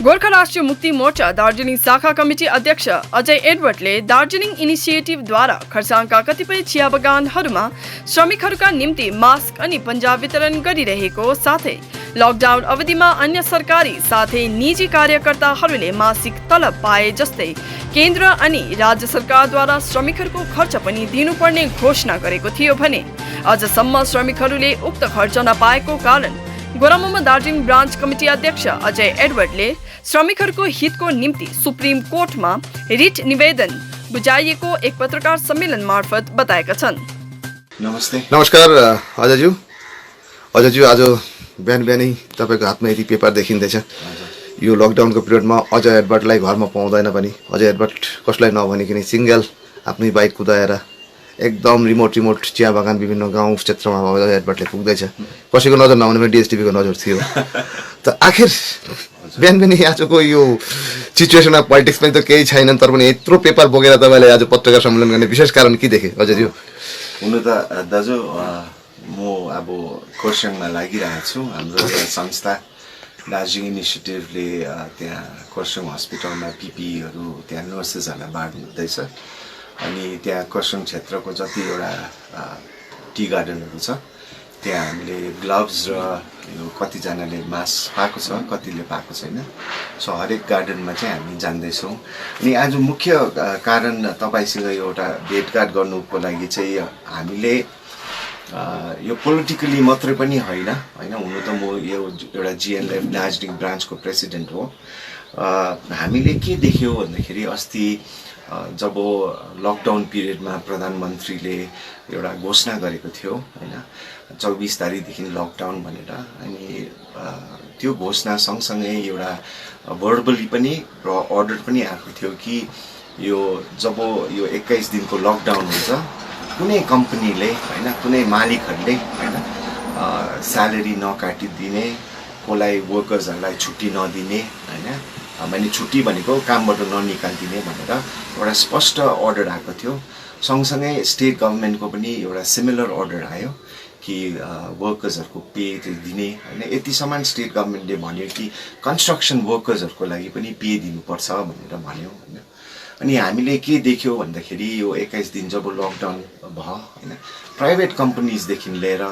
गोर्खा राष्ट्रिय मुक्ति मोर्चा दार्जिलिङ शाखा कमिटी अध्यक्ष अजय एडवर्डले दार्जिलिङ इनिसिएटिभद्वारा खरसाङका कतिपय चिया बगानहरूमा श्रमिकहरूका निम्ति मास्क अनि पन्जा वितरण गरिरहेको साथै लकडाउन अवधिमा अन्य सरकारी साथै निजी कार्यकर्ताहरूले मासिक तलब पाए जस्तै केन्द्र अनि राज्य सरकारद्वारा श्रमिकहरूको खर्च पनि दिनुपर्ने घोषणा गरेको थियो भने अझसम्म श्रमिकहरूले उक्त खर्च नपाएको कारण गोरामुमा दार्जिलिङ ब्रान्च कमिटी अध्यक्ष अजय एडवर्डले श्रमिकहरूको हितको निम्ति सुप्रिम कोर्टमा रिट निवेदन बुझाइएको एक पत्रकार सम्मेलन मार्फत बताएका छन्। नमस्कार अजयज्यू आज बिहान बिहानै तपाईको हातमा यति पेपर देखिँदैछ। यो लकडाउनको पिरियडमा अजय एडवर्डलाई घरमा पाउँदैन पनि अजय एडवर्ड कसलाई नभनिकन सिंगल आफ्नै बाइक कुदाएर एकदम रिमोट चिया बगान विभिन्न गाउँ क्षेत्रमा अजय एडवर्डले पुग्दैछ। कसैको नजर नआउने पनि डिएसटिभीको नजर थियो। त आखिर बिहान बिहानै आजको यो सिचुएसनमा पोलिटिक्स पनि त केही छैन, तर पनि यत्रो पेपर बोकेर तपाईँले आज पत्रकार सम्मेलन गर्ने विशेष कारण के देखे अजयज्यू? हुनु त दाजु म अब खरसाङमा लागिरहेको छु। हाम्रो संस्था दार्जिलिङ इनिसिएटिभले त्यहाँ खरसाङ हस्पिटलमा पिपीहरू त्यहाँ नर्सेसहरूलाई बाँड्नुहुँदैछ। अनि त्यहाँ खरसाङ क्षेत्रको जतिवटा टी गार्डनहरू छ त्यहाँ हामीले ग्लोभ्स र यो कतिजनाले मास्क पाएको छ, कतिले पाएको छैन। सो हरेक गार्डनमा चाहिँ हामी जाँदैछौँ। अनि आज मुख्य कारण तपाईँसँग एउटा भेटघाट गर्नुको लागि चाहिँ हामीले यो पोलिटिकली मात्रै पनि होइन, हुनु त म यो एउटा जिएनएलएफ दार्जिलिङ ब्रान्चको प्रेसिडेन्ट हो। हामीले के देख्यौँ भन्दाखेरि अस्ति जब लकडाउन पिरियडमा प्रधानमन्त्रीले एउटा घोषणा गरेको थियो 24 तारिकदेखि लकडाउन भनेर, अनि त्यो घोषणा सँगसँगै एउटा भर्बली पनि र अर्डर पनि आएको थियो कि यो जब यो 21 दिनको लकडाउन हुन्छ कुनै कम्पनीले कुनै मालिकहरूले स्यालेरी नकाटिदिने, कसलाई वर्कर्सहरूलाई छुट्टी नदिने, मैले छुट्टी भनेको कामबाट ननिकालिदिने भनेर एउटा स्पष्ट अर्डर आएको थियो। सँगसँगै स्टेट गभर्मेन्टको पनि एउटा सिमिलर अर्डर आयो कि वर्कर्सहरूको पे दिने यति समान स्टेट गभर्मेन्टले भन्यो कि कन्स्ट्रक्सन वर्कर्सहरूको लागि पनि पे दिनुपर्छ भनेर भन्यो। अनि हामीले के देख्यौँ भन्दाखेरि यो 21 दिन जब लकडाउन भयो प्राइभेट कम्पनीजदेखि लिएर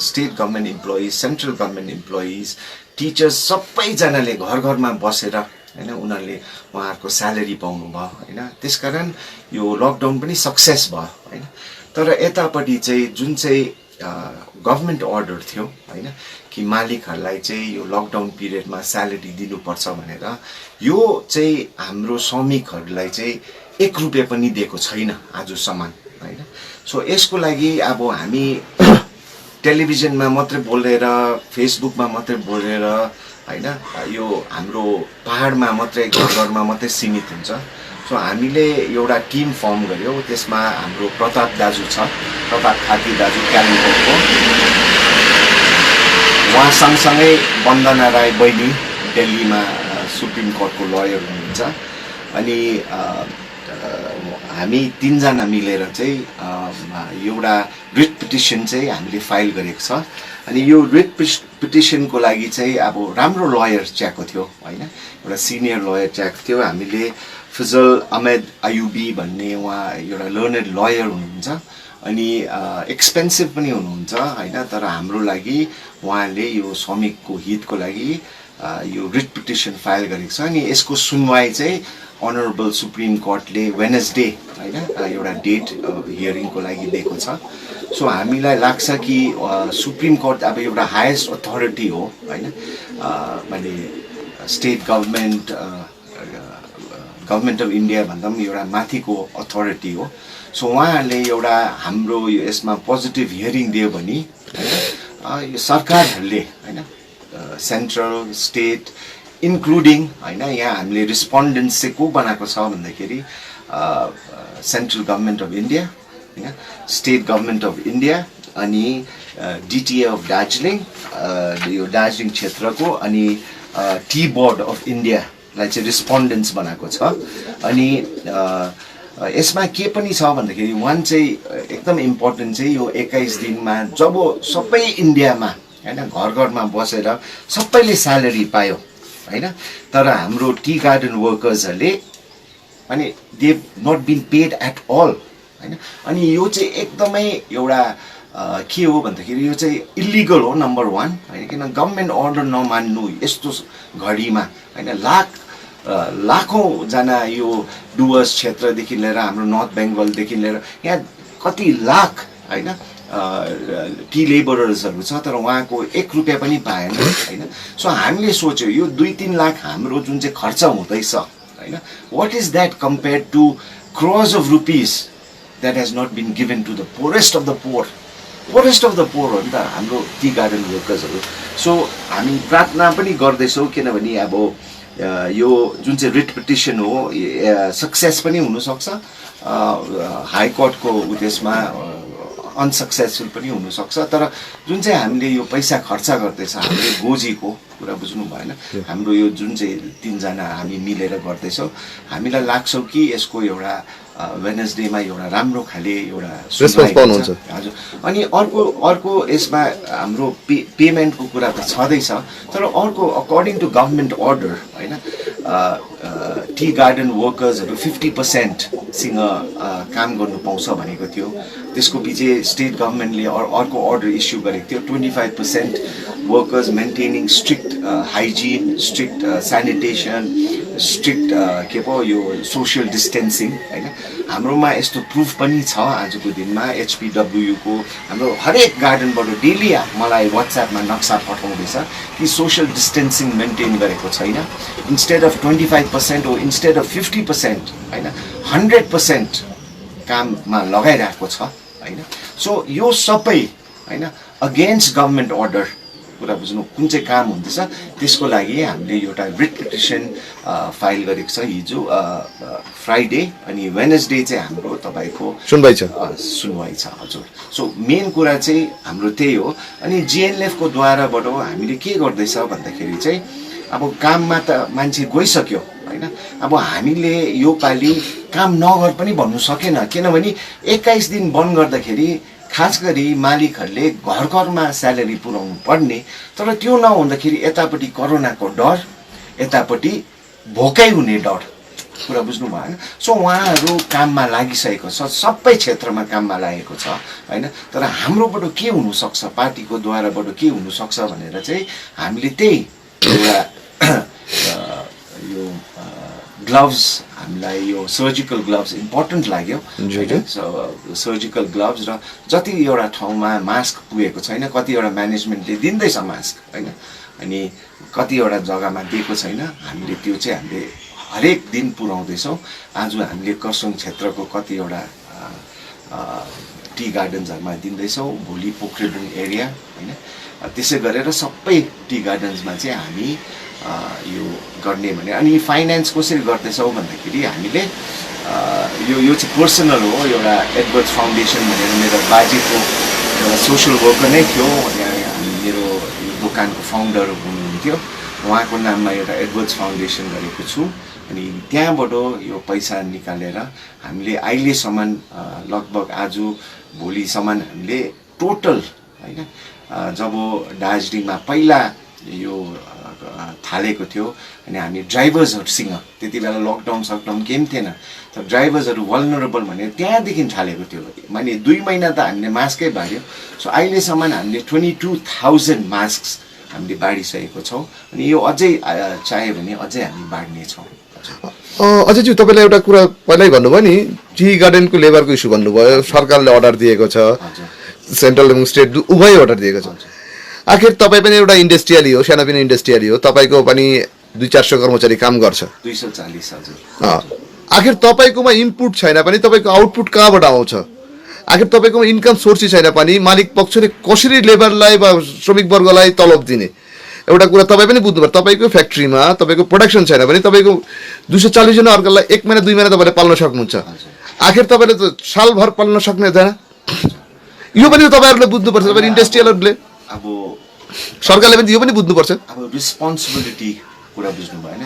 state government employees, central government employees, teachers सबैजनाले घर घरमा बसेर उनीहरूले उहाँहरूको स्यालेरी पाउनु भयो त्यसकारण यो लकडाउन पनि सक्सेस भयो तर यतापट्टि चाहिँ जुन चाहिँ गभर्मेन्ट अर्डर थियो कि मालिकहरूलाई चाहिँ यो लकडाउन पिरियडमा स्यालेरी दिनुपर्छ भनेर, यो चाहिँ हाम्रो श्रमिकहरूलाई चाहिँ 1 रुपियाँ पनि दिएको छैन आजसम्म सो यसको लागि अब हामी टेलिभिजनमा मात्रै बोलेर, फेसबुकमा मात्रै बोलेर यो हाम्रो पहाडमा मात्रै घरमा मात्रै सीमित हुन्छ। सो हामीले एउटा टिम फर्म गर्यो। त्यसमा हाम्रो प्रताप दाजु छ, प्रताप खाती दाजु कालिम्पोङको, उहाँ सँगसँगै वन्दना राई बहिनी दिल्लीमा सुप्रिम कोर्टको लयर हुनुहुन्छ। अनि हामी 3 जना मिलेर चाहिँ एउटा रिट पिटिसन चाहिँ हामीले फाइल गरेको छ। अनि यो रिट पिटिसनको लागि चाहिँ अब राम्रो लयर चाहिएको थियो एउटा सिनियर लयर चाहिएको थियो। हामीले फजल अहमद अयुबी भन्ने उहाँ एउटा लर्नेड लयर हुनुहुन्छ अनि एक्सपेन्सिभ पनि हुनुहुन्छ तर हाम्रो लागि उहाँले यो श्रमिकको हितको लागि यो रिट पिटिसन फाइल गरेको छ। अनि यसको सुनवाई चाहिँ अनरेबल सुप्रिम कोर्टले वेडनेसडे एउटा डेट हियरिङको लागि दिएको छ। सो हामीलाई लाग्छ कि सुप्रिम कोर्ट अब एउटा हायेस्ट अथोरिटी हो माने स्टेट गभर्मेन्ट अफ इन्डिया भन्दा पनि एउटा माथिको अथोरिटी हो। सो उहाँहरूले एउटा हाम्रो यसमा पोजिटिभ हियरिङ दियो भने यो सरकारहरूले सेन्ट्रल स्टेट इन्क्लुडिङ यहाँ हामीले रिस्पोन्डेन्ट्स चाहिँ को बनाएको छ भन्दाखेरि central government of India, state government of India अनि डिटिए अफ दार्जिलिङ, यो दार्जिलिङ क्षेत्रको अनि टी बोर्ड अफ इन्डियालाई चाहिँ रिस्पोन्डेन्ट्स बनाएको छ। अनि यसमा के पनि छ भन्दाखेरि वान चाहिँ एकदम इम्पोर्टेन्ट चाहिँ यो 21 दिनमा जब सबै इन्डियामा घर घरमा बसेर सबैले स्यालेरी पायो होइन तर हाम्रो टी गार्डन वर्कर्सहरूले अनि they not been paid at all होइन अनि यो चाहिँ एकदमै एउटा के हो भन्दाखेरि यो चाहिँ इलिगल हो नम्बर 1 होइन किन गभर्मेन्ट अर्डर नमान्नु यस्तो घडीमा होइन लाखौँजना यो डुवर्स क्षेत्रदेखि लिएर हाम्रो नर्थ बेङ्गलदेखि लिएर यहाँ कति लाख होइन टी लेबरर्सहरू छ तर उहाँको 1 रुपियाँ पनि पाएन होइन सो हामीले सोच्यो यो 2-3 लाख हाम्रो जुन चाहिँ खर्च हुँदैछ होइन what is that compare to crores of rupees that has not been given to the poorest of the poor हो नि त हाम्रो टी गार्डन वर्कर्सहरू सो हामी प्रार्थना पनि गर्दैछौँ किनभने अब यो जुन चाहिँ रिट पिटिसन हो सक्सेस पनि हुनसक्छ हाई कोर्टको उद्देश्यमा अनसक्सेसफुल पनि हुनसक्छ तर जुन चाहिँ हामीले यो पैसा खर्च गर्दैछ हामीले गोजीको कुरा बुझ्नु भएन हाम्रो यो जुन चाहिँ 3 जना हामी मिलेर गर्दैछौँ हामीलाई लाग्छ कि यसको एउटा वेडनेसडेमा एउटा राम्रो खाले एउटा रेस्पोन्स पाउनुहुन्छ हजुर अनि अर्को यसमा हाम्रो पेमेन्टको कुरा त छँदैछ तर अर्को अकर्डिङ टु गभर्मेन्ट अर्डर होइन टी गार्डन वर्कर्सहरू 50% सँग काम गर्नु पाउँछ भनेको थियो त्यसको पछि स्टेट गभर्मेन्टले अर्को अर्डर इस्यु गरेको थियो 25% workers maintaining strict hygiene strict sanitation strict के पो यो सोसियल डिस्टेन्सिङ होइन हाम्रोमा यस्तो प्रुफ पनि छ आजको दिनमा HPWको हाम्रो हरेक गार्डनबाट डेली मलाई वाट्सएपमा नक्सा पठाउँदैछ कि सोसियल डिस्टेन्सिङ मेन्टेन गरेको छैन इन्स्टेड अफ 25% हो इन्स्टेड अफ 50% होइन 100% काममा लगाइरहेको छ होइन सो यो सबै होइन अगेन्स्ट गभर्मेन्ट अर्डर कुरा बुझ्नु कुन चाहिँ काम हुँदैछ त्यसको लागि हामीले एउटा रिट पिटिसन फाइल गरेको छ हिजो फ्राइडे अनि वेडनेसडे चाहिँ हाम्रो तपाईँको सुनवाई छ हजुर सो मेन कुरा चाहिँ हाम्रो त्यही हो अनि GNLF को द्वाराबाट हामीले के गर्दैछ भन्दाखेरि चाहिँ अब काममा त मान्छे गइसक्यो होइन अब हामीले यो पालि काम नगर पनि भन्नु सकेन किनभने 21 दिन बन्द गर्दाखेरि खास गरी मालिकहरूले घरमा स्यालेरी पुर्याउनु पर्ने तर त्यो नहुँदाखेरि यतापट्टि कोरोनाको डर यतापट्टि भोकै हुने डर कुरा बुझ्नु भएन सो उहाँहरू काममा लागिसकेको छ सबै क्षेत्रमा काममा लागेको छ होइन तर हाम्रोबाट के हुनसक्छ पार्टीको द्वाराबाट के हुनसक्छ भनेर चाहिँ हामीले त्यही एउटा यो ग्लभ्स हामीलाई यो सर्जिकल ग्लभ्स इम्पोर्टेन्ट लाग्यो होइन सर्जिकल ग्लभ्स र जति एउटा ठाउँमा मास्क पुगेको छैन कतिवटा म्यानेजमेन्टले दिँदैछ मास्क होइन अनि कतिवटा जग्गामा दिएको छैन हामीले त्यो चाहिँ हामीले हरेक दिन पुर्याउँदैछौँ आज हामीले खरसाङ क्षेत्रको कतिवटा टी गार्डन्सहरूमा दिँदैछौँ भोलि पोखरेबुङ एरिया होइन त्यसै गरेर सबै टी गार्डन्समा चाहिँ हामी यो गर्ने भने अनि फाइनेन्स कसरी गर्दैछौँ भन्दाखेरि हामीले यो चाहिँ पर्सनल हो एउटा एडवर्ड्स फाउन्डेसन भनेर मेरो बाजेको एउटा सोसियल वर्कर नै थियो मेरो दोकानको फाउन्डर हुनुहुन्थ्यो उहाँको नाममा एउटा एडवर्ड्स फाउन्डेसन गरेको छु अनि त्यहाँबाट यो पैसा निकालेर हामीले अहिलेसम्म लगभग आज भोलिसम्म हामीले टोटल होइन जब दार्जिलिङमा पहिला यो थालेको थियो अनि हामी ड्राइभर्सहरूसँग त्यति बेला लकडाउन केही पनि थिएन तर ड्राइभर्सहरू भल्नरेबल भनेर त्यहाँदेखि थालेको थियो माने 2 महिना त हामीले मास्कै बाँड्यो सो अहिलेसम्म हामीले 22,000 मास्क हामीले बाँडिसकेको छौँ अनि यो अझै चाहियो भने अझै हामी बाँड्नेछौँ अझैज्यू तपाईँले एउटा कुरा पहिल्यै भन्नुभयो नि टी गार्डनको लेबरको इस्यु भन्नुभयो सरकारले अर्डर दिएको छ सेन्ट्रल एवं स्टेट उभय अर्डर दिएको छ आखिर तपाईँ पनि एउटा इन्डस्ट्रियली हो सानोतिनो इन्डस्ट्रियली हो तपाईँको पनि 200-400 कर्मचारी काम गर्छ 240 हजुर आखिर तपाईँकोमा इनपुट छैन पनि तपाईँको आउटपुट कहाँबाट आउँछ आखिर तपाईँकोमा इन्कम सोर्स छैन पनि मालिक पक्षले कसरी लेबरलाई वा श्रमिक वर्गलाई तलब दिने एउटा कुरा तपाईँ पनि बुझ्नुपर्छ तपाईँको फ्याक्ट्रीमा तपाईँको प्रोडक्सन छैन भने तपाईँको 240 जना अर्कालाई 1 महिना 2 महिना तपाईँले पाल्न सक्नुहुन्छ आखिर तपाईँले त सालभर पाल्न सक्ने हुँदैन यो पनि तपाईँहरूले बुझ्नुपर्छ तपाईँ इन्डस्ट्रियलहरूले अब सरकारले पनि यो पनि बुझ्नुपर्छ अब रिस्पोन्सिबिलिटी कुरा बुझ्नु भएन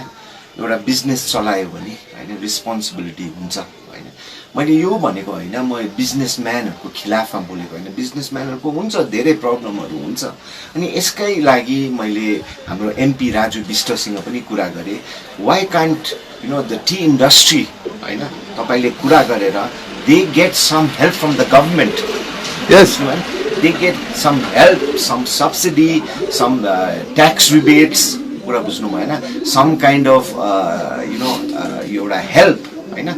एउटा बिजनेस चलायो भने होइन रिस्पोन्सिबिलिटी हुन्छ होइन मैले यो भनेको होइन म बिजनेसम्यानहरूको खिलाफमा बोलेको होइन बिजनेसम्यानहरूको हुन्छ धेरै प्रब्लमहरू हुन्छ अनि यसकै लागि मैले हाम्रो एमपी राजु विष्टसँग पनि कुरा गरेँ why can't the tea industry होइन तपाईँले कुरा गरेर they get some help from the government Yes. they get some help, some subsidy, some tax rebates, कुरा बुझ्नु भएन some kind of एउटा help हैन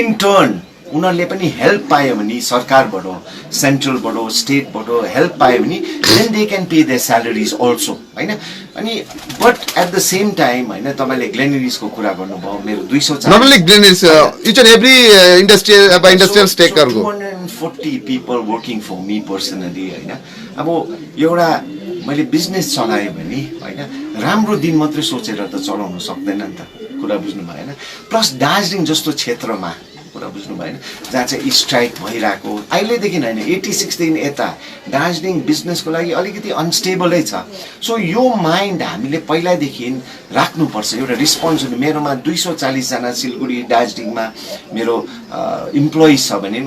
in turn उनीहरूले पनि हेल्प पायो भने सरकारबाट सेन्ट्रलबाट स्टेटबाट हेल्प पायो भने then they can pay their salaries also हैन अनि but at the same time हैन तपाईले ग्लेनरिसको कुरा गर्नुभयो मेरो 240 Not only Glenis, each and every industrial stakeholder go. 240 people working for me personally हैन अब एउटा मैले बिजनेस चलाएँ भने हैन राम्रो दिन मात्रै सोचेर त चलाउन सक्दैन नि त कुरा बुझ्नु भएन प्लस दार्जिलिङ जस्तो क्षेत्रमा कुरा बुझ्नु भएन जहाँ चाहिँ स्ट्राइक भइरहेको अहिलेदेखि होइन 86 दिन यता दार्जिलिङ बिजनेसको लागि अलिकति अनस्टेबलै छ सो यो माइन्ड हामीले पहिल्यैदेखि राख्नुपर्छ एउटा रिस्पोन्स मेरोमा 240 जना सिलगढी दार्जिलिङमा मेरो इम्प्लोइज छ भने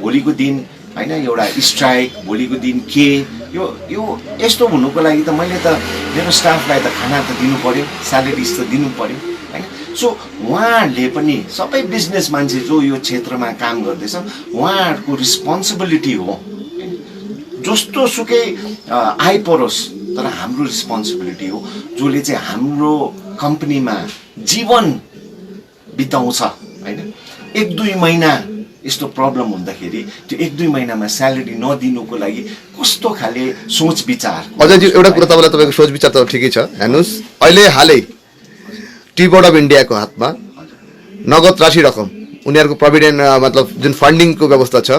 भोलिको दिन हैन एउटा स्ट्राइक भोलिको दिन के यो यस्तो हुनुको लागि त मैले त मेरो स्टाफलाई त खाना त दिनु पर्यो स्यालेरिज त दिनु पर्यो हैन सो उहाँहरूले पनि सबै बिजनेस मान्छे जो यो क्षेत्रमा काम गर्दैछ उहाँहरूको रिस्पोन्सिबिलिटी हो जस्तो सुकै आइपरोस् तर हाम्रो रिस्पोन्सिबिलिटी हो जसले चाहिँ हाम्रो कम्पनीमा जीवन बिताउँछ हैन 1-2 महिना यस्तो प्रब्लम हुँदाखेरि त्यो 1-2 महिनामा स्यालेरी नदिनुको लागि कस्तो खाले सोच विचार अझै एउटा कुरा तपाईको सोच विचार त ठिकै छ हेर्नुस् अहिले हालै टी बोर्ड अफ इन्डियाको हातमा नगद राशि रकम उनीहरूको प्रोभिडेन्ट मतलब जुन फन्डिङको व्यवस्था छ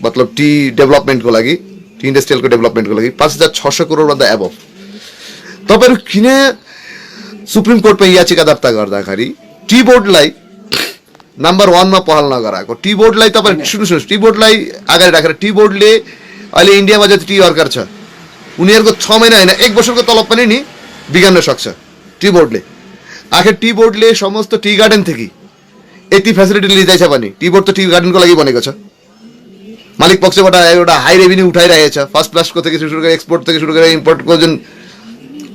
मतलब टी डेभलपमेन्टको लागि टी इन्डस्ट्रियलको डेभलपमेन्टको लागि 5600 करोड भन्दा एबभ तपाईहरु किन सुप्रिम कोर्टमा याचिका दर्ता गर्दाखेरि टी बोर्डलाई नम्बर 1 मा पहल नगराएको टी बोर्डलाई तपाईहरु सुन्नुस् टी बोर्डलाई अगाडि राखेर टी बोर्डले अहिले इन्डियामा जति टी वर्कर छ उनीहरूको 6 महिना हैन 1 वर्षको तलब पनि नि बिगार्न सक्छ टी बोर्डले आखिर टी बोर्डले समस्त टी गार्डन थियो कि यति फेसिलिटी लिइदैछ भने टी बोर्ड त टी गार्डनको लागि बनेको छ मालिक पक्षबाट एउटा हाई रेभिन्यू उठाइरहेछ फर्स्ट क्लासको देखि सुरु गरेर एक्सपोर्ट देखि सुरु गरेर इम्पोर्टको जुन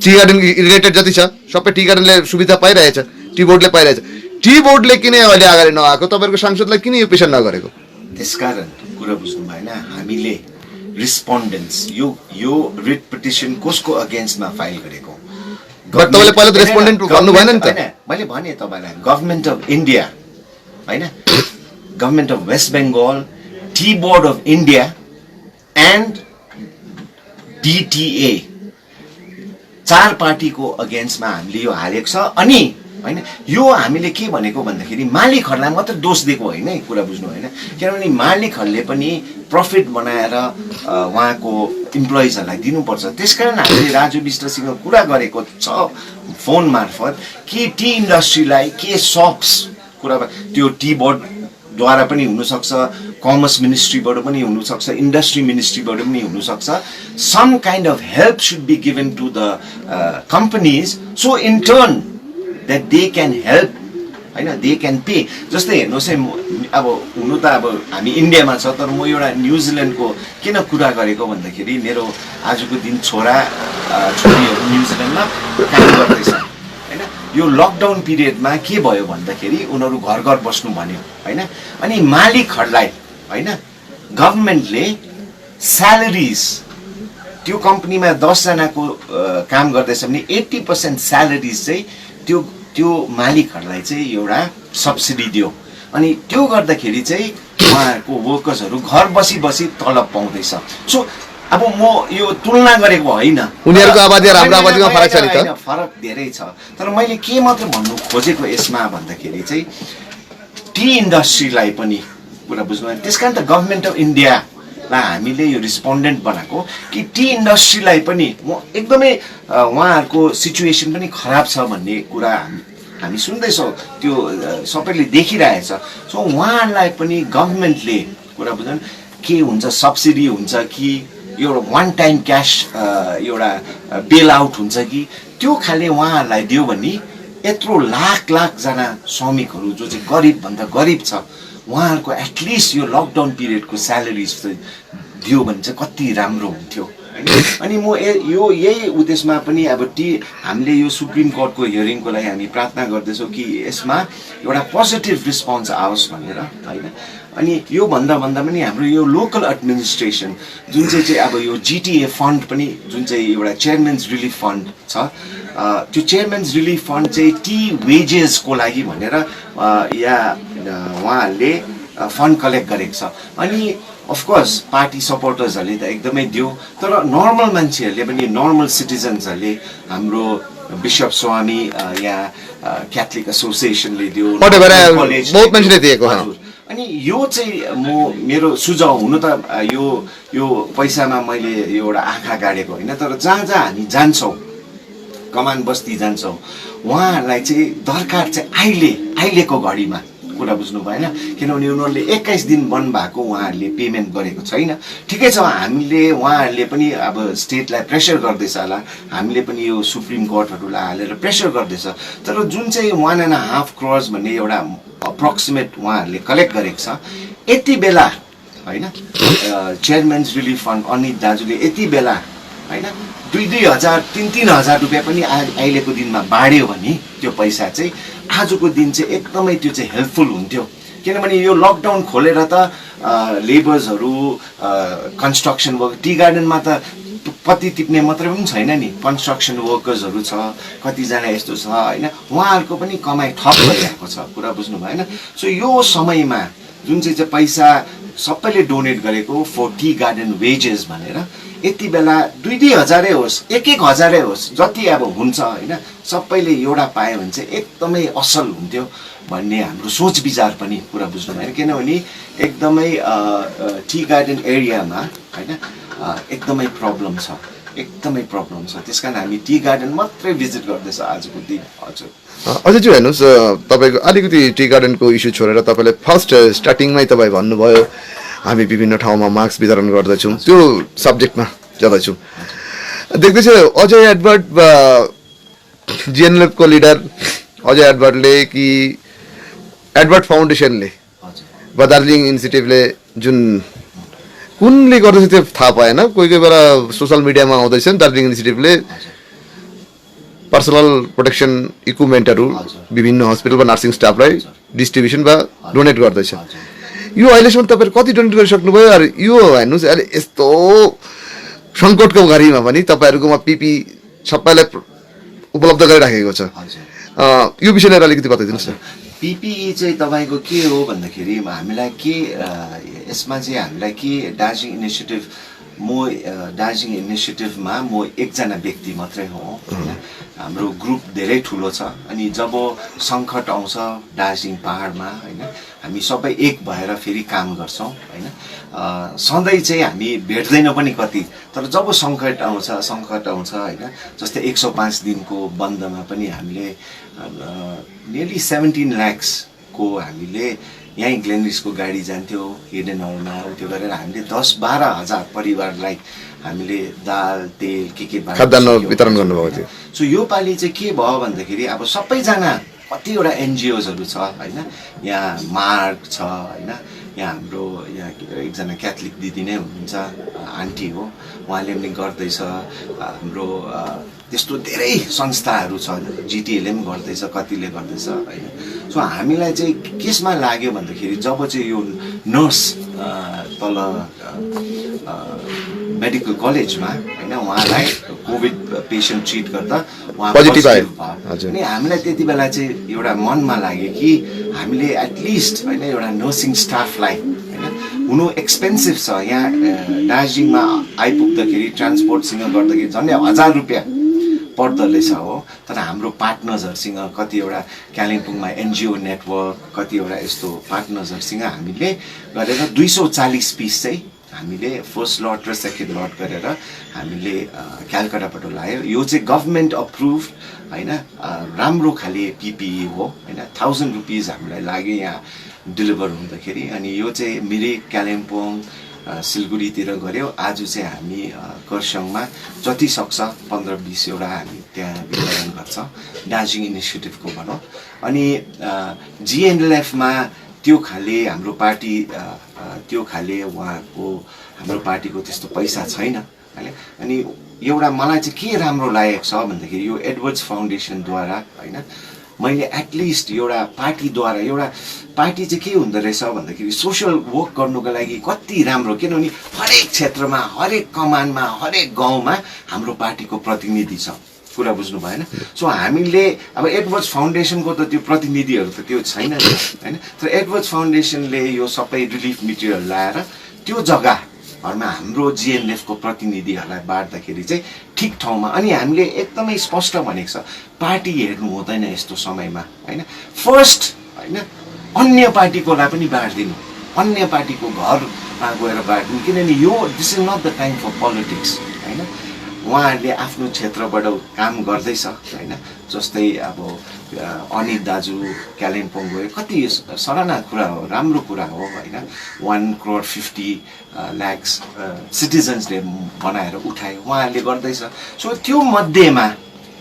टी गार्डन रिलेटेड जति छ सबै टी गार्डनले सुविधा पाइरहेछ टी बोर्डले पाइरहेछ टी बोर्डले किन अहिले अगाडि नआएको तपाईहरुको सांसदलाई किन यो पेशा नगरेको त्यसकारण कुरा बुझ्नु भएन हामीले रिस्पोन्डेन्ट्स यो रिट पिटिसन कसको अगेन्स्टमा फाइल गरेको बट तपाईले पहिला त रेस्पोन्डेन्ट भन्नु भएन नि त मैले भने तपाईलाई गभर्नमेन्ट अफ इन्डिया हैन government of West Bengal tea board of India and DTA 4 पार्टीको अगेन्स्टमा हामीले यो हालेको छ अनि हैन यो हामीले के भनेको भन्दाखेरि मालिकहरुलाई मात्र दोष दिएको हैन कुरा बुझ्नु हैन किनभने मालिकहरुले पनि प्रफिट बनाएर उहाँको इम्प्लोइजहरुलाई दिनुपर्छ त्यसकारण हामीले राजु विष्टसँग कुरा गरेको छ फोन मार्फत कि टी इन्डस्ट्रीलाई के सप्स कुरा त्यो टी बोर्ड द्वारा पनि हुन सक्छ कमर्स मिनिस्ट्रीबाट पनि हुन सक्छ इन्डस्ट्री मिनिस्ट्रीबाट पनि हुन सक्छ some kind of help should be given to the companies so in turn that they can help हैन they can pay जस्तै हेर्नुस् है अब हुनु त अब हामी इन्डियामा छ तर म एउटा न्यूजील्यान्डको किन कुरा गरेको भन्दाखेरि मेरो आजको दिन छोरीहरु न्यूजील्यान्डमा काम गर्दैछ हैन यो लकडाउन पिरियडमा के भयो भन्दाखेरि उनीहरु घर घर बस्नु भन्यो हैन अनि मालिकहरुलाई हैन गभर्नमेन्टले स्यालेरिज त्यो कम्पनीमा 10 जनाको काम गर्दैछ भने 80% स्यालेरिज चाहिँ त्यो मालिकहरुलाई चाहिँ एउटा सब्सिडी दियो अनि त्यो गर्दाखेरि चाहिँ उहाँहरुको वर्कर्सहरु घर बसी तलब पाउँदैछ सो अब म यो तुलना गरेको हैन उनीहरुको आबादी र हाम्रो आबादीमा फरक छ नि त फरक धेरै छ तर मैले के मात्र भन्नु खोजेको यसमा भन्दाखेरि चाहिँ टी इन्डस्ट्रीलाई पनि कुरा बुझ्नु त्यसकारण त गभर्नमेन्ट अफ इन्डिया हामीले यो रिस्पोन्डेन्ट बनाएको कि टी इन्डस्ट्रीलाई पनि एकदमै उहाँहरुको सिचुएसन पनि खराब छ भन्ने कुरा हामी सुन्दैछौँ त्यो सबैले देखिरहेछ सो उहाँहरुलाई पनि गभर्नमेन्टले कुरा बुझ्नु के हुन्छ सब्सिडी हुन्छ कि एउटा वान टाइम क्यास एउटा बेल आउट हुन्छ कि त्यो खाले उहाँहरुलाई दियो भने यत्रो लाख जना श्रमिकहरु जो चाहिँ गरिब भन्दा गरिब छ उहाँहरूको एटलिस्ट यो लकडाउन पिरियडको स्यालेरिज दियो भने चाहिँ कति राम्रो हुन्थ्यो होइन। अनि म यो यही उद्देश्यमा पनि अब हामीले यो सुप्रिम कोर्टको हियरिङको लागि हामी प्रार्थना गर्दैछौँ कि यसमा एउटा पोजिटिभ रिस्पोन्स आओस् भनेर होइन। अनि यो भन्दा पनि हाम्रो यो लोकल एडमिनिस्ट्रेसन जुन चाहिँ अब यो जिटिए फन्ड पनि जुन चाहिँ एउटा चेयरम्यान्स रिलिफ फन्ड छ, त्यो चेयरम्यान्स रिलिफ फन्ड चाहिँ टी वेजेसको लागि भनेर उहाँहरूले फन्ड कलेक्ट गरेको छ। अनि अफकोर्स पार्टी सपोर्टर्सहरूले त एकदमै दियो, तर नर्मल मान्छेहरूले पनि नर्मल सिटिजन्सहरूले हाम्रो बिशप स्वामी या क्याथलिक एसोसिएसनले दियो, बहुत मान्छेले दिएको। अनि यो चाहिँ मेरो सुझाव हुनु त यो पैसामा मैले एउटा आँखा गाडेको होइन, तर जहाँ हामी जान्छौँ कमान बस्ती जान्छौँ उहाँहरूलाई चाहिँ दरकार चाहिँ अहिलेको घडीमा कुरा बुझ्नु भएन, किनभने उनीहरूले 21 दिन बन्द भएको उहाँहरूले पेमेन्ट गरेको छैन। ठिकै छ, उहाँहरूले पनि अब स्टेटलाई प्रेसर गर्दैछ होला, हामीले पनि यो सुप्रिम कोर्टहरूलाई हालेर प्रेसर गर्दैछ, तर जुन चाहिँ 1.5 करोड भन्ने एउटा अप्रोक्सिमेट उहाँहरूले कलेक्ट गरेको छ यति बेला होइन, चेयरम्यान्स रिलिफ फन्ड अनित दाजुले यति बेला होइन 2,000 3,000 रुपियाँ पनि अहिलेको दिनमा बाँड्यो भने त्यो पैसा चाहिँ आजको दिन चाहिँ एकदमै त्यो चाहिँ हेल्पफुल हुन्थ्यो। किनभने यो लकडाउन खोलेर त लेबर्सहरू कन्स्ट्रक्सन वर्क टी गार्डनमा त पत्ती टिप्ने मात्रै पनि छैन नि, कन्स्ट्रक्सन वर्कर्सहरू छ, कतिजना यस्तो छ होइन, उहाँहरूको पनि कमाइ ठप भइरहेको छ, कुरा बुझ्नु भएन। सो यो समयमा जुन चाहिँ पैसा सबैले डोनेट गरेको फर टी गार्डन वेजेस भनेर यति बेला 2,000 होस् 1,000 होस् जति अब हुन्छ होइन, सबैले एउटा पायो भने चाहिँ एकदमै असल हुन्थ्यो भन्ने हाम्रो सोच विचार पनि, कुरा बुझ्नु भएन। किनभने एकदमै टी गार्डन एरियामा होइन एकदमै प्रब्लम छ, त्यस कारण हामी टी गार्डन मात्रै भिजिट गर्दैछ आजको दिन। हजुर अझै हेर्नुहोस्, तपाईँको अलिकति टी गार्डनको इस्यु छोडेर तपाईँले फर्स्ट स्टार्टिङमै तपाईँ भन्नुभयो हामी विभिन्न ठाउँमा मास्क वितरण गर्दछौँ, त्यो सब्जेक्टमा जाँदैछौँ। देख्दैछ अजय एडवर्ड जिएनएलएफको लिडर अजय एडवर्डले कि एडवर्ड फाउन्डेसनले वा दार्जिलिङ इनिसिएटिभले जुन कुनले गर्दैछ त्यो थाहा पाएन, कोही बेला सोसियल मिडियामा आउँदैछ दार्जिलिङ इनिसिएटिभले पर्सनल प्रोटेक्सन इक्विपमेन्टहरू विभिन्न हस्पिटल वा नर्सिङ स्टाफलाई डिस्ट्रिब्युसन वा डोनेट गर्दैछ। यो अहिलेसम्म तपाईँहरू कति डोनेट गरिसक्नुभयो? अरे यो हेर्नुहोस्, अहिले यस्तो सङ्कटको घडीमा पनि तपाईँहरूकोमा पिपी सबैलाई उपलब्ध गरिराखेको छ, यो विषयलाई अलिकति बताइदिनुहोस् न। पिपिई चाहिँ तपाईँको के हो भन्दाखेरि हामीलाई के यसमा चाहिँ हामीलाई के दार्जिलिङ इनिसिएटिभमा म एकजना व्यक्ति मात्रै हो होइन, हाम्रो ग्रुप धेरै ठुलो छ। अनि जब सङ्कट आउँछ दार्जिलिङ पहाडमा होइन, हामी सबै एक भएर फेरि काम गर्छौँ होइन। सधैँ चाहिँ हामी भेट्दैनौँ पनि कति, तर जब सङ्कट आउँछ होइन, जस्तै 105 दिनको बन्दमा पनि हामीले नियरली 17 लाखको हामीले यहीँ ग्लेनरिसको गाडी जान्थ्यो हिडन हलमा, त्यो गरेर हामीले 10-12 हजार परिवारलाई हामीले दाल तेल के खाद्यान्न वितरण गर्नुभएको थियो। सो यो पालि चाहिँ के भयो भन्दाखेरि अब सबैजना कतिवटा एनजिओजहरू छ होइन, यहाँ मार्ग छ होइन, यहाँ हाम्रो यहाँ एकजना क्याथलिक दिदी नै हुनुहुन्छ, आन्टी हो, उहाँले पनि गर्दैछ, हाम्रो त्यस्तो धेरै संस्थाहरू छ, जिटिएले पनि गर्दैछ, कतिले गर्दैछ होइन। सो हामीलाई चाहिँ केसमा लाग्यो भन्दाखेरि जब चाहिँ यो नर्स तल मेडिकल कलेजमा होइन उहाँलाई कोभिड पेसेन्ट ट्रिट गर्दा उहाँ पोजिटिभ भयो, अनि हामीलाई त्यति बेला चाहिँ एउटा मनमा लाग्यो कि हामीले एटलिस्ट होइन एउटा नर्सिङ स्टाफलाई होइन, हुनु एक्सपेन्सिभ छ, यहाँ दार्जिलिङमा आइपुग्दाखेरि ट्रान्सपोर्टसँग गर्दाखेरि झन्डै 1000 रुपियाँ पर्दो रहेछ हो, तर हाम्रो पार्टनर्सहरूसँग कतिवटा कालिम्पोङमा एनजिओ नेटवर्क कतिवटा यस्तो पार्टनर्सहरूसँग हामीले गरेर 240 पिस चाहिँ हामीले फर्स्ट लट र सेकेन्ड लट गरेर हामीले क्यालकाटाबाट ल्यायो। यो चाहिँ गभर्मेन्ट अप्रुभ होइन, राम्रो खाले पिपिई हो होइन, 1000 रुपिज हामीलाई लाग्यो यहाँ डेलिभर हुँदाखेरि। अनि यो चाहिँ मिरिक कालिम्पोङ सिलगढीतिर गऱ्यो, आज चाहिँ हामी खरसाङमा जति सक्छ 15-20 एउटा हामी त्यहाँ वितरण गर्छ दार्जिलिङ इनिसिएटिभको भनौँ। अनि जिएनएलएफमा त्यो खाले हाम्रो पार्टी त्यो खाले उहाँको हाम्रो पार्टीको त्यस्तो पैसा छैन हैन। अनि एउटा मलाई चाहिँ के राम्रो लागेको छ भन्दाखेरि यो एडवर्ड्स फाउन्डेसनद्वारा हैन मैले एटलिस्ट एउटा पार्टीद्वारा एउटा पार्टी चाहिँ के हुँदो रहेछ भन्दाखेरि सोसल वर्क गर्नुको लागि कति राम्रो, किनभने हरेक क्षेत्रमा हरेक कमानमा हरेक गाउँमा हाम्रो पार्टीको प्रतिनिधि छ, कुरा बुझ्नु भएन। सो हामीले अब एडवर्ड्स फाउन्डेसनको त त्यो प्रतिनिधिहरू त त्यो छैन हैन, तर एडवर्ड्स फाउन्डेसनले यो सबै रिलिफ मटेरियल ल्याएर त्यो जग्गाहरूमा हाम्रो जिएनएफको प्रतिनिधिहरूलाई बाँड्दाखेरि चाहिँ ठिक ठाउँमा, अनि हामीले एकदमै स्पष्ट भनेको छ पार्टी हेर्नु हुँदैन यस्तो समयमा हैन। फर्स्ट हैन अन्य पार्टीकोलाई पनि बाँड्दिनु, अन्य पार्टीको घरमा गएर बाँड्दिनु, किनभने यो this is not the time for politics हैन। उहाँहरूले आफ्नो क्षेत्रबाट काम गर्दैछ हैन, जस्तै अब अनित दाजु कालिम्पोङ गयो, कति सराहना कुरा हो, राम्रो कुरा हो हैन। 1,50,00,000 सिटिजन्सले बनाएर उठाए, उहाँहरूले गर्दैछ। सो त्यो मध्येमा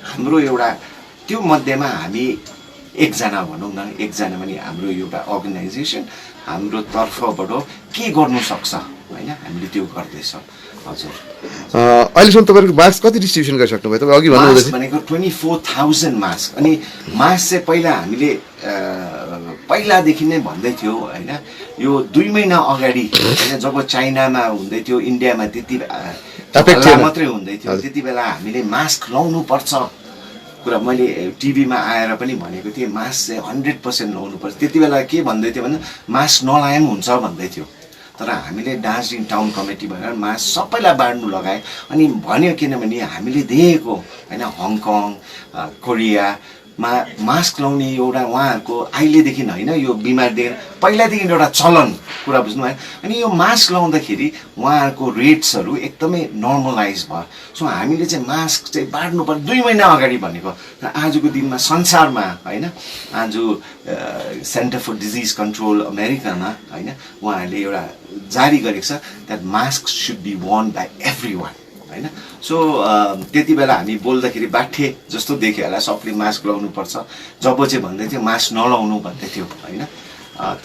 हाम्रो एउटा त्यो मध्येमा हामी एकजना भनौँ न, एकजना पनि हाम्रो एउटा अर्गनाइजेसन हाम्रो तर्फबाट के गर्नु सक्छ हैन, हामीले त्यो गर्दैछ। हजुर अहिलेसम्म तपाईँको मास्क कति डिस्ट्रिब्युसन गरिसक्नु भयो? तपाईँ अघि भन्नुहुँदै भनेको 24,000 मास्क। अनि मास्क चाहिँ पहिला हामीले पहिलादेखि नै भन्दै थियो हैन, यो 2 महिना अगाडि हैन जब चाइनामा हुँदै थियो, इन्डियामा त्यति मात्रै हुँदै थियो, त्यति बेला हामीले मास्क लाउनु पर्छ कुरा मैले टिभीमा आएर पनि भनेको थिएँ, मास्क चाहिँ 100% लाउनु पर्छ। त्यति बेला के भन्दै थियो भने मास्क नलाए पनि हुन्छ भन्दै थियो, तर हामीले दार्जिलिङ टाउन कमिटी भनेर मास्क सबैलाई बाँड्नु लगाए। अनि भन्यो किनभने हामीले देखेको हैन हङकङ कोरियामा मास्क लाउने एउटा उहाँहरूको अहिलेदेखि होइन यो बिमारदेखि पहिलादेखि एउटा चलन, कुरा बुझ्नु भयो। अनि यो मास्क लाउँदाखेरि उहाँहरूको रेट्सहरू एकदमै नर्मलाइज भयो। सो हामीले चाहिँ मास्क चाहिँ बाँड्नु पर्छ 2 महिना अगाडि भनेको, र आजको दिनमा संसारमा होइन आज सेन्टर फर डिजिज कन्ट्रोल अमेरिकामा होइन उहाँहरूले एउटा जारी गरेको छ that mask should be worn by every one होइन। सो त्यति बेला हामी बोल्दाखेरि बाठे जस्तो देख्यो होला, सबले मास्क लाउनु पर्छ, जब चाहिँ भन्दै थियो मास्क नलाउनु भन्दै थियो होइन।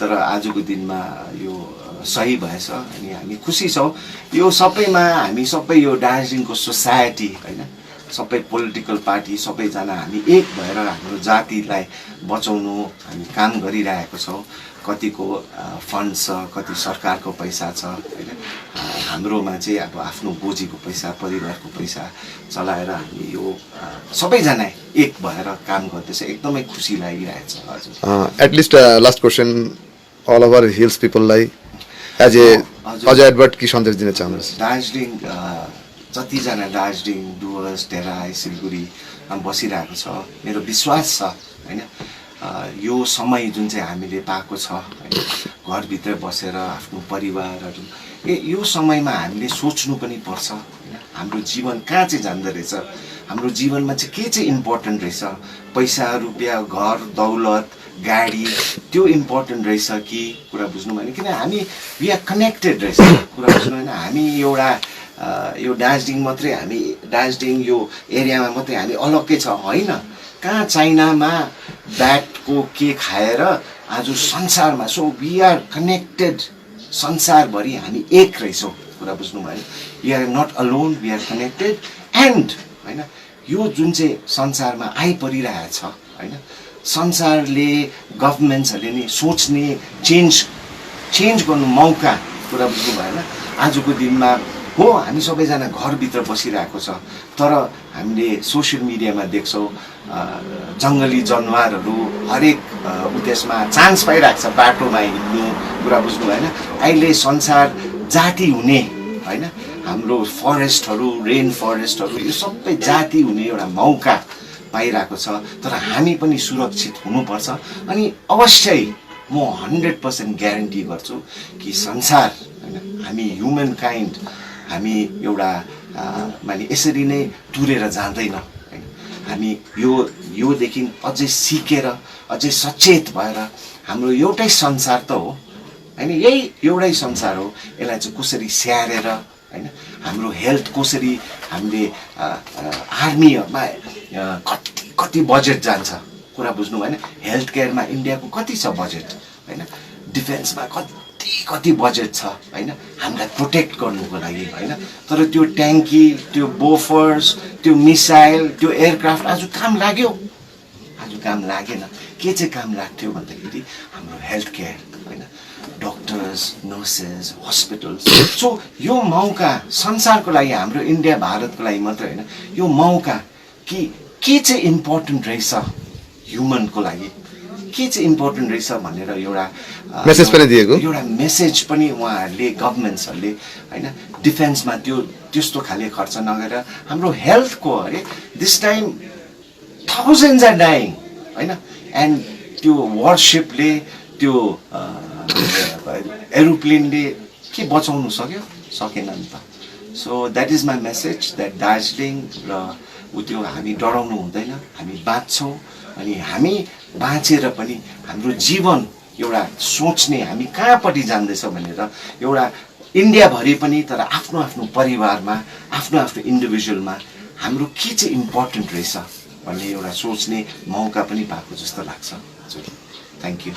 तर आजको दिनमा यो सही भएछ अनि हामी खुसी छौँ। यो सबैमा हामी सबै यो दार्जिलिङको सोसाइटी होइन सबै पोलिटिकल पार्टी सबैजना हामी एक भएर हाम्रो जातिलाई बचाउनु हामी काम गरिरहेको छौँ। कतिको फन्ड छ, कति सरकारको पैसा छ होइन, हाम्रोमा चाहिँ अब आफ्नो बोजीको पैसा परिवारको पैसा चलाएर हामी यो सबैजना एक भएर काम गर्दैछ, एकदमै खुसी लागिरहेछ। हजुर at least last question all over hills पिपललाई एज ए अजय एडवर्ड के सन्देश दिन चाहनुहुन्छ? दार्जिलिङ जतिजना दार्जिलिङ डुवर्स तेराई सिलगढीमा बसिरहेको छ, मेरो विश्वास छ होइन यो समय जुन चाहिँ हामीले पाएको छ होइन घरभित्र बसेर आफ्नो परिवारहरू यो समयमा हामीले सोच्नु पनि पर्छ होइन हाम्रो जीवन कहाँ चाहिँ जाँदो रहेछ, हाम्रो जीवनमा चाहिँ के चाहिँ इम्पोर्टेन्ट रहेछ, पैसा रुपियाँ घर दौलत गाडी त्यो इम्पोर्टेन्ट रहेछ कि, कुरा बुझ्नु भएन। किन हामी वी आर कनेक्टेड रहेछ, कुरा बुझ्नु भएन। हामी एउटा यो दार्जिलिङ मात्रै, हामी दार्जिलिङ यो एरियामा मात्रै हामी अलग्गै छ होइन, कहाँ चाइनामा ब्याटको के खाएर आज संसारमा। सो वी आर कनेक्टेड, संसारभरि हामी एक रहेछौँ, कुरा बुझ्नु भएन। We are not alone, we are connected and होइन यो जुन चाहिँ संसारमा आइपरिरहेछ होइन संसारले गभर्मेन्ट्सहरूले नि सोच्ने चेन्ज गर्नु मौका, कुरा बुझ्नु भएन। आजको दिनमा हो हामी सबैजना घरभित्र बसिरहेको छ, तर हामीले सोसियल मिडियामा देख्छौँ जङ्गली जनावरहरू हरेक त्यसमा चान्स पाइरहेको छ बाटोमा हिँड्नु, कुरा बुझ्नु भएन। अहिले संसार जाति हुने होइन हाम्रो फरेस्टहरू रेन फरेस्टहरू यो सबै जाति हुने एउटा मौका पाइरहेको छ, तर हामी पनि सुरक्षित हुनुपर्छ। अनि अवश्य म 100% ग्यारेन्टी गर्छु कि संसार होइन हामी ह्युमन काइन्ड हामी एउटा माने यसरी नै टुरेर जाँदैन होइन। हामी योदेखि अझै सिकेर अझै सचेत भएर हाम्रो एउटै संसार त हो होइन, यही एउटै संसार हो, यसलाई चाहिँ कसरी स्याहारेर होइन हाम्रो हेल्थ कसरी हामीले आर्मीमा कति बजेट जान्छ, कुरा बुझ्नु भएन। हेल्थ केयरमा इन्डियाको कति छ बजेट होइन, डिफेन्समा कति बजेट छ होइन हामीलाई प्रोटेक्ट गर्नुको लागि होइन तर त्यो ट्याङ्की त्यो बोफर्स त्यो मिसाइल त्यो एयरक्राफ्ट आज काम लाग्यो आज काम लागेन के चाहिँ काम लाग्थ्यो भन्दाखेरि हाम्रो हेल्थ केयर होइन डक्टर्स नर्सेस हस्पिटल्स सो यो मौका संसारको लागि हाम्रो इन्डिया भारतको लागि मात्रै होइन यो मौका कि के चाहिँ इम्पोर्टेन्ट रहेछ ह्युमनको लागि के चाहिँ इम्पोर्टेन्ट रहेछ भनेर एउटा मेसेज पनि दिएको एउटा मेसेज पनि उहाँहरूले गभर्मेन्ट्सहरूले होइन डिफेन्समा त्यस्तो खाले खर्च नगरेर हाम्रो हेल्थको अरे this time thousands are dying होइन एन्ड त्यो वारसिपले त्यो एरोप्लेनले के बचाउनु सकेन नि त so that is my message that Darjeeling र त्यो हामी डराउनु हुँदैन हामी बाँच्छौँ अनि हामी बाँचेर पनि हाम्रो जीवन एउटा सोच्ने हामी कहाँपट्टि जाँदैछ भनेर एउटा इन्डियाभरि पनि तर आफ्नो आफ्नो परिवारमा आफ्नो आफ्नो इन्डिभिजुअलमा हाम्रो के चाहिँ इम्पोर्टेन्ट रहेछ भन्ने एउटा सोच्ने मौका पनि पाएको जस्तो लाग्छ हजुर थ्याङ्क यू